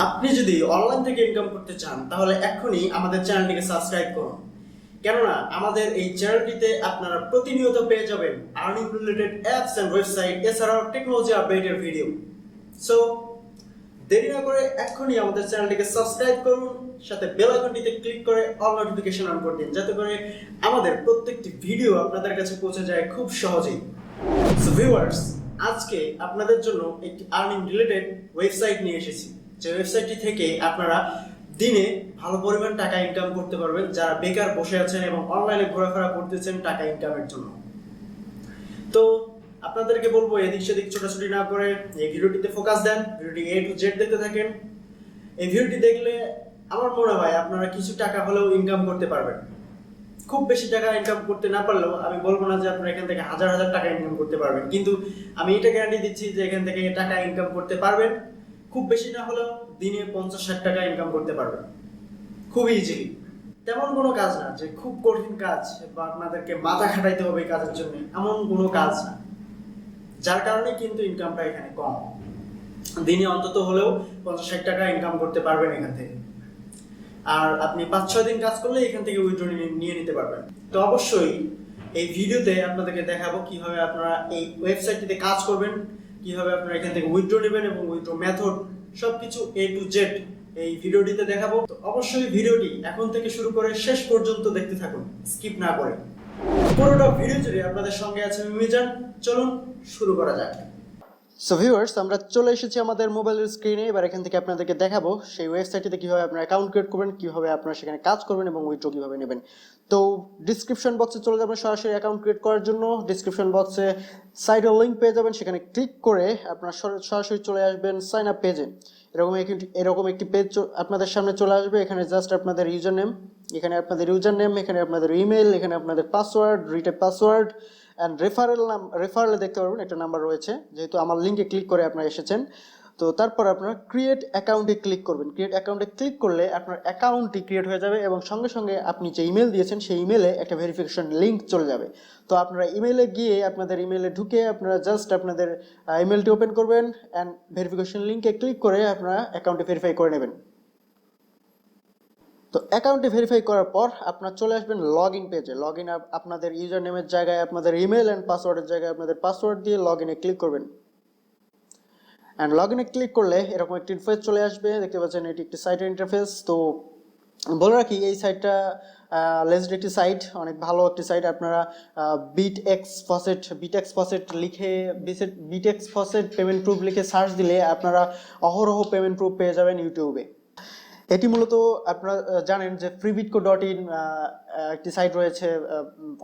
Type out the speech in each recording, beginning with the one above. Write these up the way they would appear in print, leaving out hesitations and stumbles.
আপনি যদি অনলাইন থেকে ইনকাম করতে চান তাহলে এখনই আমাদের চ্যানেলটিকে সাবস্ক্রাইব করুন, কেননা আমাদের এই চ্যানেলটিতে আপনারা প্রতিনিয়ত পেয়ে যাবেন earning related apps and website এছাড়াও টেকনোলজি আপডেটের ভিডিও। সো দেরি না করে এখনই আমাদের চ্যানেলটিকে সাবস্ক্রাইব করুন, সাথে বেল আইকনটিতে ক্লিক করে অল নোটিফিকেশন অন করে দিন, যাতে করে আমাদের প্রত্যেকটি ভিডিও আপনাদের কাছে পৌঁছে যায় খুব সহজেই। সো ভিউয়ার্স, আজকে আপনাদের জন্য একটি আর্নিং রিলেটেড ওয়েবসাইট নিয়ে এসেছি, যে ওয়েবসাইটটি থেকে আপনারা দিনে ভালো পরিমাণ টাকা ইনকাম করতে পারবেন, যারা বেকার বসে আছেন এবং অনলাইনে ঘোরাফেরা করতেছেন টাকা ইনকামের জন্য। তো আপনাদেরকে বলবো এদিক সেদিক ছোটাছুটি না করে এই ভিডিওটিতে ফোকাস দেন, ভিডিওটি A to Z দেখতে থাকেন। এই ভিডিওটি দেখলে আমার মনে হয় আপনারা কিছু টাকা হলেও ইনকাম করতে পারবেন। খুব বেশি টাকা ইনকাম করতে না পারলেও আমি বলবো না যে আপনারা এখান থেকে হাজার হাজার টাকা ইনকাম করতে পারবেন, কিন্তু আমি এটা গ্যারান্টি দিচ্ছি যে এখান থেকে টাকা ইনকাম করতে পারবেন। খুব বেশি না হলেও দিনে 50-60 টাকা ইনকাম করতে পারবেন খুব ইজিলি। তেমন কোনো কাজ না যে খুব কঠিন কাজ বা আপনাদেরকে মাথা খাটাইতে হবে এই কাজের জন্য, এমন কোনো কাজ না, যার কারণে কিন্তু ইনকামটা এখানে কম। দিনে অন্তত হলেও 50-60 টাকা ইনকাম করতে পারবেন এখান থেকে। আর আপনি 5-6 দিন কাজ করলে এখান থেকে উইথড্র নিয়ে নিতে পারবেন। তো অবশ্যই এই ভিডিওতে আপনাদেরকে দেখাবো কিভাবে আপনারা এই ওয়েবসাইটটিতে কাজ করবেন, কিভাবে আপনারা এখান থেকে উইথড্র নেবেন এবং উইথড্র মেথড সবকিছু A to Z এই ভিডিওটিতে দেখাবো। তো অবশ্যই ভিডিওটি এখন থেকে শুরু করে শেষ পর্যন্ত দেখতে থাকুন, স্কিপ না করে। পুরোটা ভিডিও জুড়ে আপনাদের সঙ্গে আছে মিজান। চলুন শুরু করা যাক। সো ভিউয়ার্স, আমরা চলে এসেছি আমাদের মোবাইলের স্ক্রিনে। এবার এখান থেকে আপনাদেরকে দেখাবো সেই ওয়েবসাইটটিতে কিভাবে আপনারা অ্যাকাউন্ট ক্রিয়েট করবেন, কিভাবে আপনারা সেখানে কাজ করবেন এবং উইথড্র কিভাবে নেবেন। তো ডিসক্রিপশন বক্সে চলে যাবেন সরাসরি অ্যাকাউন্ট ক্রিয়েট করার জন্য। ডিসক্রিপশন বক্সে সাইটের লিঙ্ক পেয়ে যাবেন, সেখানে ক্লিক করে আপনারা সরাসরি চলে আসবেন সাইন আপ পেজে। এরকম একটি পেজ আপনাদের সামনে চলে আসবে। এখানে জাস্ট আপনাদের ইউজার নেম, এখানে আপনাদের ইমেল, এখানে আপনাদের পাসওয়ার্ড, রিটেপ পাসওয়ার্ড অ্যান্ড রেফারেলে দেখতে পারবেন একটা নাম্বার রয়েছে, যেহেতু আমার লিঙ্কে ক্লিক করে আপনারা এসেছেন। তো তারপর আপনারা ক্রিয়েট অ্যাকাউন্টে ক্লিক করবেন। ক্রিয়েট অ্যাকাউন্টে ক্লিক করলে আপনার অ্যাকাউন্টটি ক্রিয়েট হয়ে যাবে এবং সঙ্গে সঙ্গে আপনি যে ইমেল দিয়েছেন সেই ইমেলে একটা ভেরিফিকেশন লিঙ্ক চলে যাবে। তো আপনারা ইমেলে গিয়ে আপনাদের ইমেলে ঢুকে আপনারা জাস্ট আপনাদের ইমেলটি ওপেন করবেন অ্যান্ড ভেরিফিকেশন লিঙ্কে ক্লিক করে আপনারা অ্যাকাউন্টে ভেরিফাই করে নেবেন। তো অ্যাকাউন্টে ভেরিফাই করার পর আপনারা চলে আসবেন লগ ইন পেজে। লগ ইন আপনাদের ইউজার নেমের জায়গায় আপনাদের ইমেল অ্যান্ড পাসওয়ার্ডের জায়গায় আপনাদের পাসওয়ার্ড দিয়ে লগ ইনে ক্লিক করবেন। অ্যান্ড লগ ইনে ক্লিক করলে এরকম একটি ইন্টারফেস চলে আসবে, দেখতে পাচ্ছেন এটি একটি সাইটের ইন্টারফেস। তো বলে রাখি এই সাইটটা লেজড একটি সাইট, অনেক ভালো একটি সাইট। আপনারা বিটেক্স ফসেট লিখে বিটেক্স ফসেট পেমেন্ট প্রুফ লিখে সার্চ দিলে আপনারা অহরহ পেমেন্ট প্রুফ পেয়ে যাবেন ইউটিউবে। এটি মূলত আপনারা জানেন যে freebitco.in একটি সাইট রয়েছে,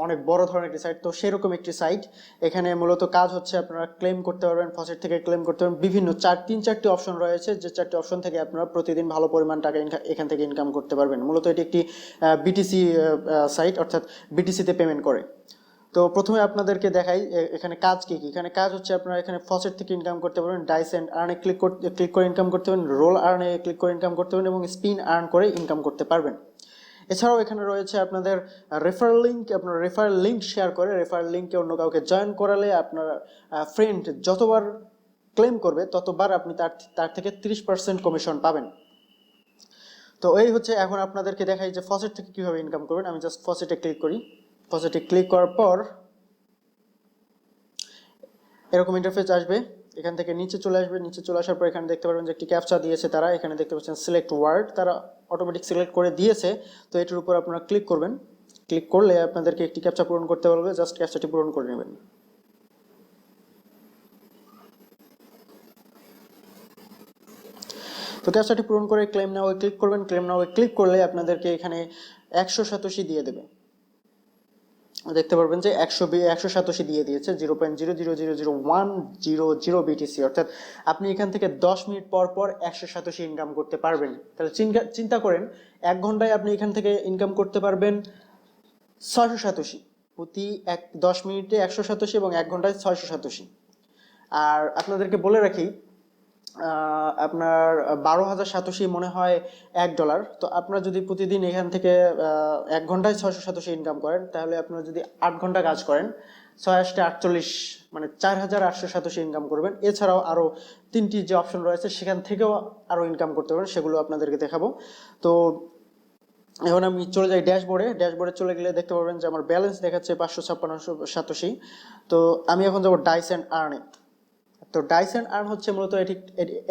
অনেক বড় ধরনের একটি সাইট। তো সেরকম একটি সাইট, এখানে মূলত কাজ হচ্ছে আপনারা ক্লেম করতে পারবেন, ফসেট থেকে ক্লেম করতে পারবেন। বিভিন্ন 3-4টি অপশন রয়েছে, যে 4টি অপশন থেকে আপনারা প্রতিদিন ভালো পরিমাণ টাকা এখান থেকে ইনকাম করতে পারবেন। মূলত এটি একটি বিটিসি সাইট, অর্থাৎ বিটিসিতে পেমেন্ট করে। তো প্রথমে আপনাদেরকে দেখাই এখানে কাজ কি কি। এখানে কাজ হচ্ছে আপনারা এখানে ফসেট থেকে ইনকাম করতে পারবেন, ডাইস এন্ড আর্নে ক্লিক করে ইনকাম করতে পারবেন, রোল আর্নে ক্লিক করে ইনকাম করতে পারবেন এবং স্পিন আর্ন করে ইনকাম করতে পারবেন। এছাড়াও এখানে রয়েছে আপনাদের রেফারেল লিঙ্ক। আপনার রেফারেল লিঙ্ক শেয়ার করে রেফারেল লিঙ্কে অন্য কাউকে জয়েন করালে আপনার ফ্রেন্ড যতবার ক্লেম করবে ততবার আপনি তার থেকে 30% কমিশন পাবেন। তো এই হচ্ছে, এখন আপনাদেরকে দেখাই যে ফসেট থেকে কিভাবে ইনকাম করবেন। আমি জাস্ট ফসেটে ক্লিক করি। ফসেটে ক্লিক করার পর এরকম ইন্টারফেস আসবে। এখান থেকে নিচে চলে আসবে। নিচে চলে আসার পর এখানে দেখতে পারবেন যে একটি ক্যাপচা দিয়েছে তারা। এখানে দেখতে পাচ্ছেন সিলেক্ট ওয়ার্ড, তারা অটোমেটিক সিলেক্ট করে দিয়েছে। তো এটার উপর আপনারা ক্লিক করবেন। ক্লিক করলে আপনাদেরকে একটি ক্যাপচা পূরণ করতে বলবে, জাস্ট ক্যাপচাটি পূরণ করে নেবেন। তো ক্যাপচাটি পূরণ করে ক্লেম নাও ক্লিক করবেন। ক্লেম নাও ক্লিক করলে আপনাদেরকে এখানে 100 সাতোশি দিয়ে দেবে। দেখতে পারবেন যে 100 সাতোশি দিয়ে দিয়েছে, 0.0000100 বিটিসি। অর্থাৎ আপনি এখান থেকে 10 মিনিট পর পর 100 সাতোশি ইনকাম করতে পারবেন। তাহলে চিন্তা করেন 1 ঘন্টায় আপনি এখান থেকে ইনকাম করতে পারবেন 600 সাতোশি। প্রতি 10 মিনিটে 100 সাতোশি এবং 1 ঘন্টায় 600 সাতোশি। আর আপনাদেরকে বলে রাখি আপনার 12,000 সাতোশি মনে হয় $1। তো আপনারা যদি প্রতিদিন এখান থেকে 1 ঘন্টায় 600 সাতোশি ইনকাম করেন, তাহলে আপনারা যদি 8 ঘন্টা কাজ করেন 6×8 = 48, মানে 4887 ইনকাম করবেন। এছাড়াও আরও 3টি যে অপশন রয়েছে সেখান থেকেও আরও ইনকাম করতে পারবেন, সেগুলো আপনাদেরকে দেখাবো। তো এখন আমি চলে যাই ড্যাশবোর্ডে চলে গেলে দেখতে পারবেন যে আমার ব্যালেন্স দেখাচ্ছে 55687। তো আমি এখন যাবো ডাইস অ্যান্ড আর্নে। তো ডাইস অ্যান্ড আর্ন হচ্ছে মূলত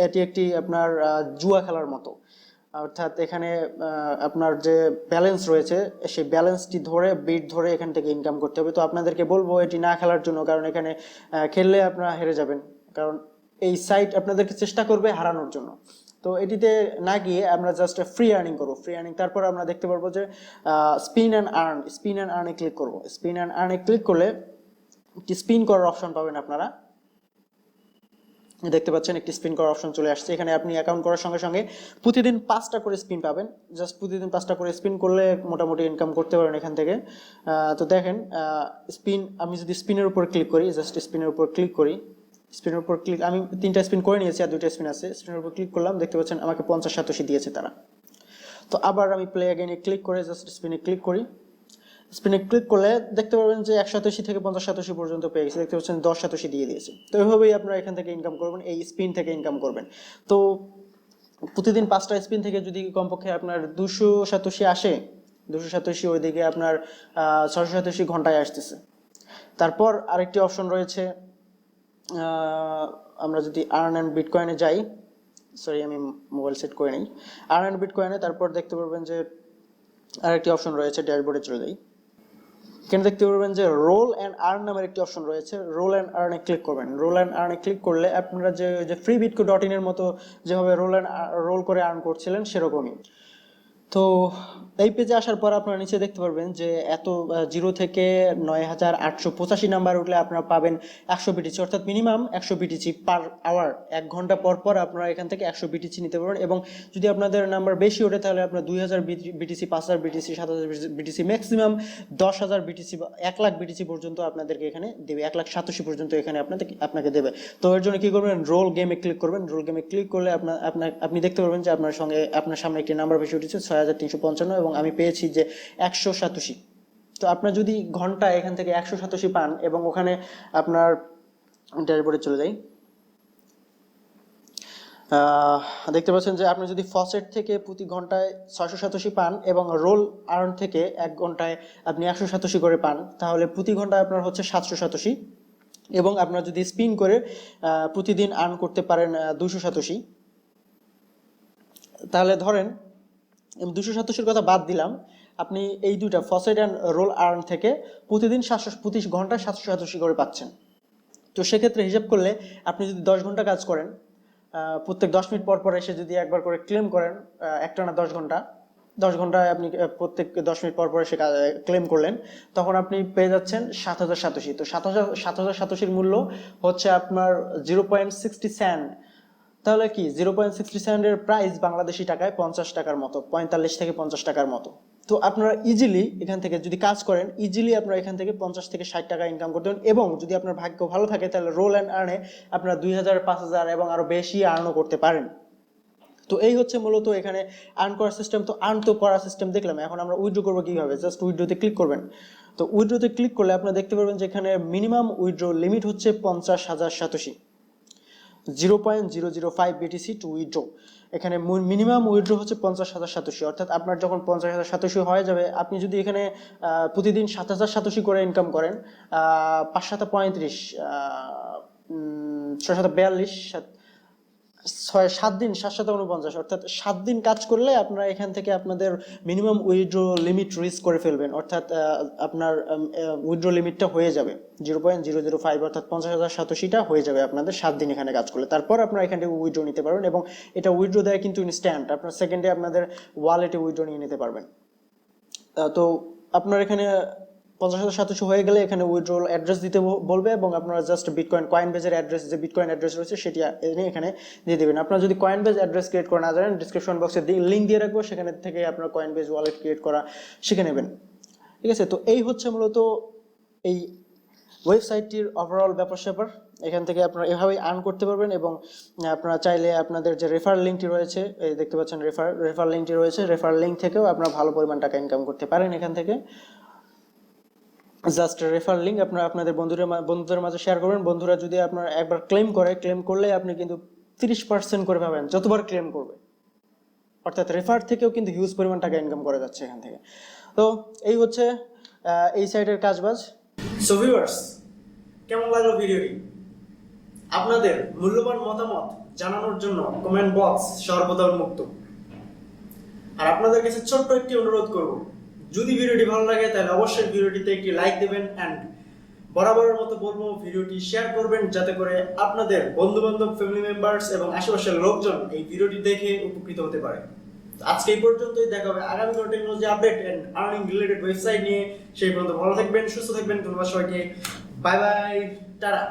এটি একটি আপনার জুয়া খেলার মতো, অর্থাৎ এখানে আপনার যে ব্যালেন্স রয়েছে সেই ব্যালেন্সটি ধরে বিট ধরে এখান থেকে ইনকাম করতে হবে। তো আপনাদেরকে বলবো এটি না খেলার জন্য, কারণ এখানে খেললে আপনারা হেরে যাবেন, কারণ এই সাইট আপনাদেরকে চেষ্টা করবে হারানোর জন্য। তো এটিতে না গিয়ে আমরা জাস্ট ফ্রি আর্নিং করবো, তারপর আমরা দেখতে পারবো যে স্পিন অ্যান্ড আর্নে ক্লিক করবো। স্পিন অ্যান্ড আর্নে ক্লিক করলে একটি স্পিন করার অপশন পাবেন আপনারা, দেখতে পাচ্ছেন একটি স্পিন করার অপশন চলে আসছে। এখানে আপনি অ্যাকাউন্ট করার সঙ্গে সঙ্গে প্রতিদিন 5টা করে স্পিন পাবেন। জাস্ট প্রতিদিন 5টা করে স্পিন করলে মোটামুটি ইনকাম করতে পারেন এখান থেকে। তো দেখেন আমি যদি স্পিনের উপর ক্লিক করি, জাস্ট স্পিনের উপর ক্লিক করি, আমি 3টা স্পিন করে নিয়েছি আর 2টা স্পিন আছে। স্পিনের উপর ক্লিক করলাম, দেখতে পাচ্ছেন আমাকে 50 দিয়েছে তারা। তো আবার আমি প্লে অ্যাগেইনে ক্লিক করে জাস্ট স্পিনে ক্লিক করি। স্পিনে ক্লিক করলে দেখতে পারবেন যে 187 থেকে 50 পর্যন্ত পেয়ে গেছে, দেখতে পাচ্ছেন 10 দিয়ে দিয়েছে। তো এইভাবেই আপনারা এখান থেকে ইনকাম করবেন, এই স্পিন থেকে ইনকাম করবেন। তো প্রতিদিন 5টা স্পিন থেকে যদি কমপক্ষে আপনার 287 আসে, 287 ওইদিকে আপনার 687 ঘন্টায় আসতেছে। তারপর আরেকটি অপশন রয়েছে, আমরা যদি আর্ন অ্যান্ড বিটকয়েনে যাই, সরি আমি মোবাইল সেট করে নিই, আর্ন অ্যান্ড বিটকয়েনে তারপর দেখতে পারবেন যে আরেকটি অপশন রয়েছে, ড্যাশবোর্ডে চলে যাই। এখানে দেখতে পারবেন যে রোল অ্যান্ড আর্ন নামের একটি অপশন রয়েছে। রোল অ্যান্ড আর্নে ক্লিক করবেন। রোল অ্যান্ড আর্নে ক্লিক করলে আপনারা যে freebitco.in এর মতো যেভাবে রোল করে আর্ন করছিলেন সেরকমই। তো এই পেজে আসার পর আপনারা নিচে দেখতে পারবেন যে এত 0 থেকে 9885 নাম্বার উঠলে আপনারা পাবেন 100 বিটিসি, অর্থাৎ মিনিমাম 100 বিটিসি পার আওয়ার। 1 ঘন্টা পর পর আপনারা এখান থেকে 100 বিটিসি নিতে পারবেন, এবং যদি আপনাদের নাম্বার বেশি ওঠে তাহলে আপনার 2000 BTC, 5000 BTC, 7000 BTC, maximum 10,000 BTC বা 1 লাখ বিটিসি পর্যন্ত আপনাদেরকে এখানে দেবে, 1,87,000 পর্যন্ত এখানে আপনাকে দেবে। তো এর জন্য কি করবেন, রোল গেমে ক্লিক করবেন। রোল গেমে ক্লিক করলে আপনি দেখতে পারবেন যে আপনার সামনে একটি নাম্বার বেশি উঠেছে 6355, এবং আমি পেয়েছি যে 187। তো আপনার যদি ঘন্টা এখান থেকে 187 পান, এবং ওখানে আপনার ড্যাশবোর্ডে চলে যাই, দেখতে পাচ্ছেন যে আপনি যদি ফসেট থেকে প্রতি ঘন্টায় 687 পান এবং রোল আর্ন থেকে 1 ঘন্টায় আপনি 187 করে পান, তাহলে প্রতি ঘন্টায় আপনার হচ্ছে 787। এবং আপনার যদি স্পিন করে প্রতিদিন আর্ন করতে পারেন 287, তাহলে ধরেন 287 কথা বাদ দিলাম, আপনি এই দুইটা ফসেট অ্যান্ড রোল আর্ন থেকে প্রতিদিন 725 ঘন্টায় 787 করে পাচ্ছেন। তো সেক্ষেত্রে হিসাব করলে আপনি যদি 10 ঘন্টা কাজ করেন, প্রত্যেক 10 মিনিট পর পর এসে যদি একবার করে ক্লেম করেন, একটানা 10 ঘন্টায় আপনি প্রত্যেক 10 মিনিট পর পর এসে ক্লেম করলেন, তখন আপনি পেয়ে যাচ্ছেন 7087। তো 7087 মূল্য হচ্ছে আপনার 0.60 সেন্ট। তাহলে কি 0.60 সেন্টের প্রাইস বাংলাদেশি টাকায় 50 টাকার মতো, 45 থেকে 50 টাকার মতো। তো আপনারা ইজিলি এখান থেকে যদি কাজ করেন, ইজিলি আপনারা এখান থেকে 50 থেকে 60 টাকা ইনকাম করতে পারেন। এবং যদি আপনার ভাগ্য ভালো থাকে তাহলে রোল অ্যান্ড আর্নে আপনারা 2000, 5000 এবং আরো বেশি আর্নও করতে পারেন। তো এই হচ্ছে মূলত এখানে আর্ন করার সিস্টেম। তো আর্ন তো করার সিস্টেম দেখলাম, এখন আমরা উইথড্র করবো কিভাবে। জাস্ট উইথড্রোতে ক্লিক করবেন। তো উইথড্রোতে ক্লিক করলে আপনারা দেখতে পারবেন যে এখানে মিনিমাম উইথড্র লিমিট হচ্ছে 50,000 সাতোশি, 0.005 বিটিসি টু উইথড্র। এখানে মিনিমাম উইথড্র হচ্ছে 50,000 সাতোশি, অর্থাৎ আপনার যখন 50,000 সাতোশি হয়ে যাবে, আপনি যদি এখানে প্রতিদিন 7,000 সাতোশি করে ইনকাম করেন, 5 7 35, 6 7 42, 7 দিন 749, অর্থাৎ 7 দিন কাজ করলে আপনারা এখান থেকে আপনাদের মিনিমাম উইথড্র লিমিট রিচ করে ফেলবেন, অর্থাৎ আপনার উইথড্র লিমিটটা হয়ে যাবে 0.005, অর্থাৎ 50,000 সাতোশিটা হয়ে যাবে আপনাদের 7 দিন এখানে কাজ করলে। তারপর আপনারা এখান থেকে উইথড্র নিতে পারবেন, এবং এটা উইথড্র দেয় কিন্তু ইনস্ট্যান্ট, আপনার সেকেন্ডে আপনাদের ওয়ালেটে উইথড্র নিয়ে নিতে পারবেন। তো আপনার এখানে 50,000 সাতোশি হয়ে গেলে এখানে উইথড্রল অ্যাড্রেস দিতে বলবে, এবং আপনারা জাস্ট বিটকয়েন কয়েনবেজের অ্যাড্রেস, যে বিটকয়েন অ্যাড্রেস রয়েছে সেটি এনে এখানে দিয়ে দেবেন। আপনারা যদি কয়েনবেজ অ্যাড্রেস ক্রিয়েট করে না জানেন, ডিসক্রিপশন বক্সে লিঙ্ক দিয়ে রাখবো, সেখানে থেকে আপনারা কয়েনবেজ ওয়ালেট ক্রিয়েট করা শিখে নেবেন। ঠিক আছে, তো এই হচ্ছে মূলত এই ওয়েবসাইটটির ওভারঅল ব্যাপার স্যাপার। এখান থেকে আপনারা এভাবেই আর্ন করতে পারবেন, এবং আপনারা চাইলে আপনাদের যে রেফার লিঙ্কটি রয়েছে, এই দেখতে পাচ্ছেন রেফার লিঙ্কটি রয়েছে, রেফার লিঙ্ক থেকেও আপনারা ভালো পরিমাণ টাকা ইনকাম করতে পারেন এখান থেকে। জাস্ট রেফার লিঙ্ক আপনারা আপনাদের বন্ধুদের মাঝে শেয়ার করবেন। বন্ধুরা যদি আপনার একবার ক্লেম করলে আপনি কিন্তু 30% করে পাবেন যতবার ক্লেম করবে। অর্থাৎ রেফার থেকেও কিন্তু হিউজ পরিমাণ টাকা ইনকাম করা যাচ্ছে এখান থেকে। তো এই হচ্ছে এই সাইটের কাজবাজ। সো ভিউয়ার্স, কেমন লাগলো ভিডিওটি? আপনাদের মূল্যবান মতামত জানানোর জন্য কমেন্ট বক্স সর্বদা উন্মুক্ত। আর আপনাদের কাছে ছোট্ট একটি অনুরোধ করব, যদি ভিডিওটি ভালো লাগে তাহলে অবশ্যই ভিডিওটিতে একটি লাইক দেবেন অ্যান্ড বরাবরের মতো বলবো ভিডিওটি শেয়ার করবেন, যাতে করে আপনাদের বন্ধু-বান্ধব, ফ্যামিলি মেম্বার্স এবং আশেপাশের লোকজন এই ভিডিওটি দেখে উপকৃত হতে পারে। আজকে এই পর্যন্তই, দেখা হবে আগামী কোনো technology update and earning related website নিয়ে। সেই পর্যন্ত ভালো থাকবেন, সুস্থ থাকবেন। ধন্যবাদ সবাইকে, বাই বাই, টাটা।